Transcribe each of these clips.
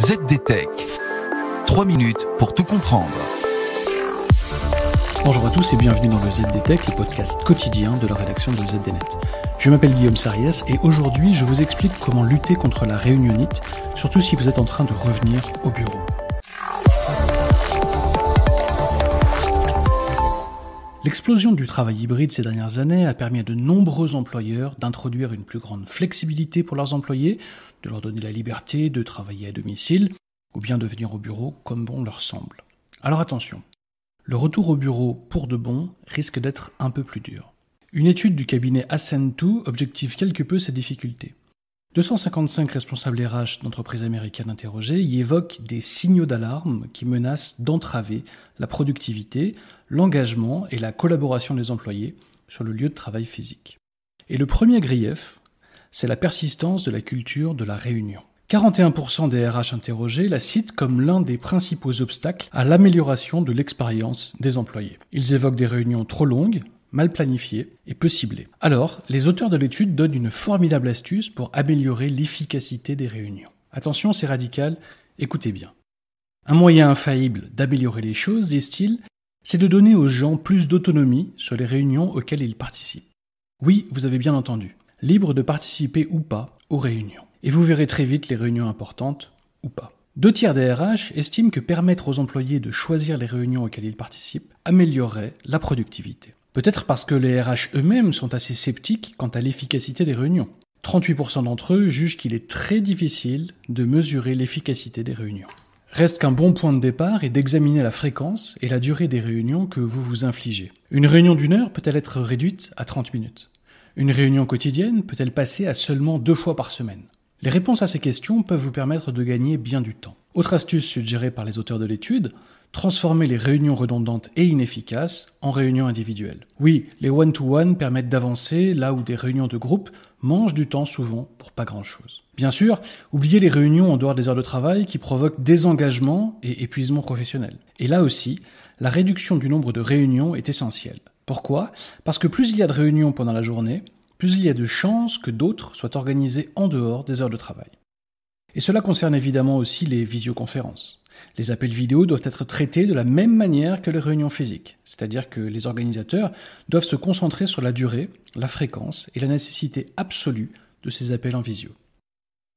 ZDTech. 3 minutes pour tout comprendre. Bonjour à tous et bienvenue dans le ZDTech, le podcast quotidien de la rédaction de ZDNet. Je m'appelle Guillaume Sariès et aujourd'hui je vous explique comment lutter contre la réunionnite, surtout si vous êtes en train de revenir au bureau. L'explosion du travail hybride ces dernières années a permis à de nombreux employeurs d'introduire une plus grande flexibilité pour leurs employés, de leur donner la liberté de travailler à domicile, ou bien de venir au bureau comme bon leur semble. Alors attention, le retour au bureau pour de bon risque d'être un peu plus dur. Une étude du cabinet Ascend2 objective quelque peu ces difficultés. 255 responsables RH d'entreprises américaines interrogées y évoquent des signaux d'alarme qui menacent d'entraver la productivité, l'engagement et la collaboration des employés sur le lieu de travail physique. Et le premier grief, c'est la persistance de la culture de la réunion. 41% des RH interrogés la citent comme l'un des principaux obstacles à l'amélioration de l'expérience des employés. Ils évoquent des réunions trop longues, mal planifiées et peu ciblées. Alors, les auteurs de l'étude donnent une formidable astuce pour améliorer l'efficacité des réunions. Attention, c'est radical, écoutez bien. Un moyen infaillible d'améliorer les choses, disent-ils, c'est de donner aux gens plus d'autonomie sur les réunions auxquelles ils participent. Oui, vous avez bien entendu, libre de participer ou pas aux réunions. Et vous verrez très vite les réunions importantes ou pas. 2/3 des RH estiment que permettre aux employés de choisir les réunions auxquelles ils participent améliorerait la productivité. Peut-être parce que les RH eux-mêmes sont assez sceptiques quant à l'efficacité des réunions. 38% d'entre eux jugent qu'il est très difficile de mesurer l'efficacité des réunions. Reste qu'un bon point de départ est d'examiner la fréquence et la durée des réunions que vous vous infligez. Une réunion d'1 heure peut-elle être réduite à 30 minutes ? Une réunion quotidienne peut-elle passer à seulement 2 fois par semaine ? Les réponses à ces questions peuvent vous permettre de gagner bien du temps. Autre astuce suggérée par les auteurs de l'étude, transformer les réunions redondantes et inefficaces en réunions individuelles. Oui, les one-to-one permettent d'avancer là où des réunions de groupe mangent du temps souvent pour pas grand-chose. Bien sûr, oubliez les réunions en dehors des heures de travail qui provoquent désengagement et épuisement professionnel. Et là aussi, la réduction du nombre de réunions est essentielle. Pourquoi ? Parce que plus il y a de réunions pendant la journée, plus il y a de chances que d'autres soient organisées en dehors des heures de travail. Et cela concerne évidemment aussi les visioconférences. Les appels vidéo doivent être traités de la même manière que les réunions physiques, c'est-à-dire que les organisateurs doivent se concentrer sur la durée, la fréquence et la nécessité absolue de ces appels en visio.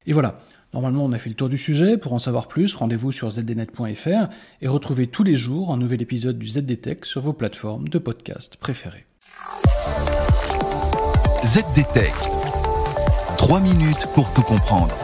Et voilà, normalement on a fait le tour du sujet. Pour en savoir plus, rendez-vous sur zdnet.fr et retrouvez tous les jours un nouvel épisode du ZDTech sur vos plateformes de podcast préférées. ZDTech. 3 minutes pour tout comprendre.